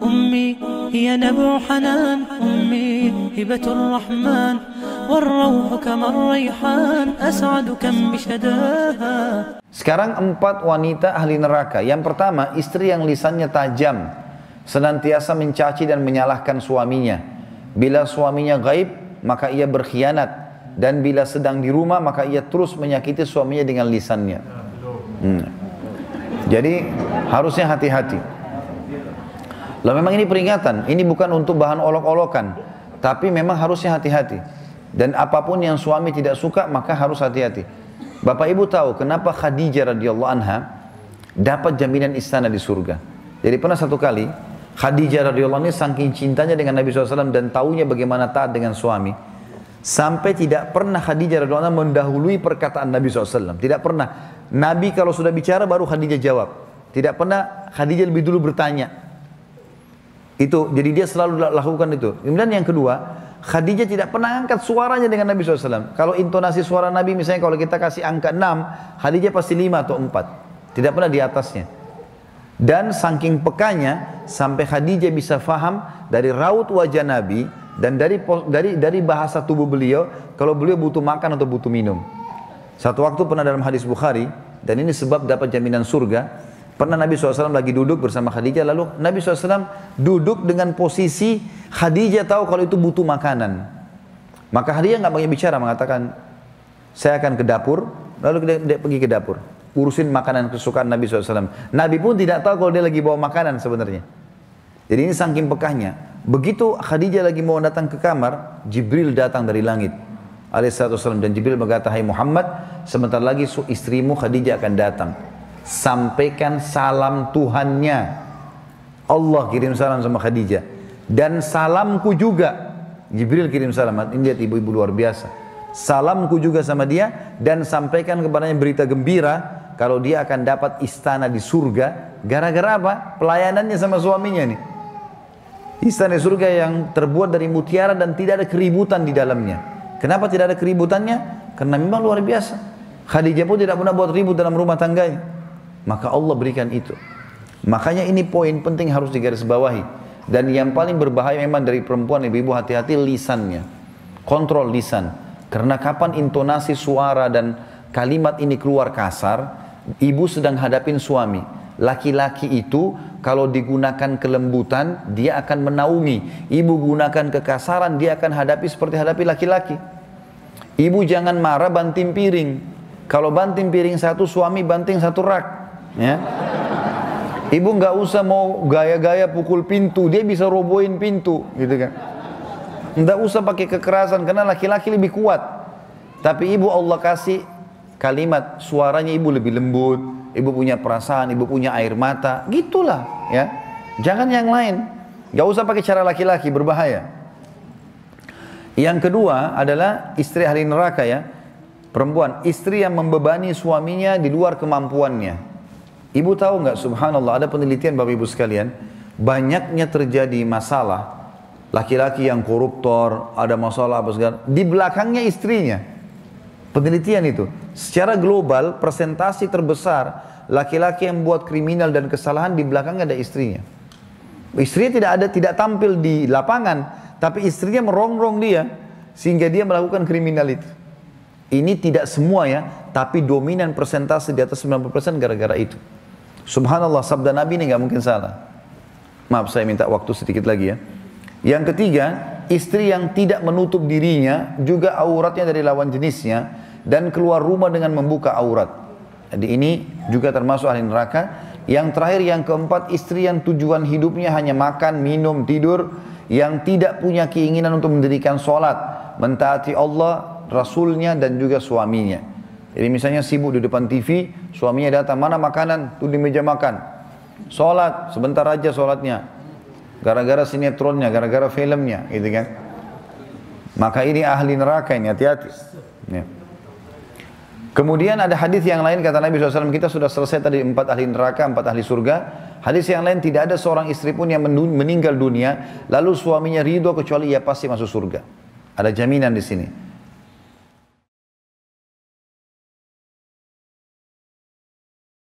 أمي هي نبع حنان، أمي هبة الرحمن، والروح كما الريحان أسعد كم بشداها. Sekarang 4 wanita ahli neraka. Yang pertama, istri yang lisannya tajam, senantiasa mencaci dan menyalahkan suaminya. Bila suaminya gaib, maka ia berkhianat, dan bila sedang di rumah, maka ia terus menyakiti suaminya dengan lisannya. Jadi harusnya hati-hati. Lalu memang ini peringatan, ini bukan untuk bahan olok-olokan, tapi memang harusnya hati-hati. Dan apapun yang suami tidak suka, maka harus hati-hati. Bapak Ibu tahu kenapa Khadijah radhiyallahu anha dapat jaminan istana di surga. Jadi pernah satu kali, Khadijah radhiyallahu anha saking cintanya dengan Nabi SAW dan taunya bagaimana taat dengan suami, sampai tidak pernah Khadijah radhiyallahu anha mendahului perkataan Nabi SAW. Tidak pernah. Nabi kalau sudah bicara baru Khadijah jawab. Tidak pernah Khadijah lebih dulu bertanya. Itu, jadi dia selalu lakukan itu. Kemudian yang kedua, Khadijah tidak pernah angkat suaranya dengan Nabi SAW. Kalau intonasi suara Nabi misalnya kalau kita kasih angka 6, Khadijah pasti 5 atau 4. Tidak pernah di atasnya. Dan saking pekanya, sampai Khadijah bisa faham dari raut wajah Nabi, dan dari bahasa tubuh beliau, kalau beliau butuh makan atau butuh minum. Satu waktu pernah dalam hadis Bukhari, dan ini sebab dapat jaminan surga, pernah Nabi SAW lagi duduk bersama Khadijah, lalu Nabi SAW duduk dengan posisi Khadijah tahu kalau itu butuh makanan. Maka Khadijah nggak banyak bicara, mengatakan, saya akan ke dapur, lalu dia pergi ke dapur, urusin makanan kesukaan Nabi SAW. Nabi pun tidak tahu kalau dia lagi bawa makanan sebenarnya. Jadi ini saking pekahnya. Begitu Khadijah lagi mau datang ke kamar, Jibril datang dari langit alaihissalam, dan Jibril berkata, hai Muhammad, sebentar lagi istrimu Khadijah akan datang. Sampaikan salam Tuhannya. Allah kirim salam sama Khadijah. Dan salamku juga. Jibril kirim salam. Ini lihat ibu-ibu luar biasa. Salamku juga sama dia. Dan sampaikan kepadanya berita gembira. Kalau dia akan dapat istana di surga. Gara-gara apa? Pelayanannya sama suaminya nih. Istana di surga yang terbuat dari mutiara dan tidak ada keributan di dalamnya. Kenapa tidak ada keributannya? Karena memang luar biasa. Khadijah pun tidak pernah buat ribut dalam rumah tangganya. Maka Allah berikan itu. Makanya ini poin penting harus digarisbawahi. Dan yang paling berbahaya memang dari perempuan, ibu-ibu hati-hati lisannya. Kontrol lisan. Karena kapan intonasi suara dan kalimat ini keluar kasar, ibu sedang hadapin suami. Laki-laki itu kalau digunakan kelembutan, dia akan menaungi. Ibu gunakan kekasaran, dia akan hadapi seperti hadapi laki-laki. Ibu jangan marah banting piring. Kalau banting piring satu, suami banting satu rak. Ya. Ibu nggak usah mau gaya-gaya pukul pintu, dia bisa robohin pintu, gitu kan. Nggak usah pakai kekerasan karena laki-laki lebih kuat. Tapi ibu Allah kasih kalimat, suaranya ibu lebih lembut, ibu punya perasaan, ibu punya air mata, gitulah, ya. Jangan yang lain. Nggak usah pakai cara laki-laki, berbahaya. Yang kedua adalah istri ahli neraka, ya. Perempuan, istri yang membebani suaminya di luar kemampuannya. Ibu tahu nggak, subhanallah, ada penelitian Bapak Ibu sekalian, banyaknya terjadi masalah, laki-laki yang koruptor, ada masalah apa segala, di belakangnya istrinya. Penelitian itu, secara global, persentasi terbesar, laki-laki yang buat kriminal dan kesalahan, di belakangnya ada istrinya. Istrinya tidak tampil di lapangan, tapi istrinya merongrong dia, sehingga dia melakukan kriminal itu. Ini tidak semua ya, tapi dominan persentase di atas 90% gara-gara itu. Subhanallah, sabda Nabi ini nggak mungkin salah. Maaf, saya minta waktu sedikit lagi ya. Yang ketiga, istri yang tidak menutup dirinya, juga auratnya dari lawan jenisnya, dan keluar rumah dengan membuka aurat. Jadi ini juga termasuk ahli neraka. Yang terakhir, yang keempat, istri yang tujuan hidupnya hanya makan, minum, tidur, yang tidak punya keinginan untuk mendirikan sholat, mentaati Allah, Rasulnya, dan juga suaminya. Jadi misalnya sibuk di depan TV, suaminya datang, mana makanan? Tuh di meja makan. Sholat, sebentar aja sholatnya. Gara-gara sinetronnya, gara-gara filmnya, gitu kan. Maka ini ahli neraka ini, hati-hati. Ya. Kemudian ada hadis yang lain, kata Nabi SAW, kita sudah selesai tadi 4 ahli neraka, 4 ahli surga. Hadis yang lain, tidak ada seorang istri pun yang meninggal dunia, lalu suaminya ridho kecuali ia pasti masuk surga. Ada jaminan di sini.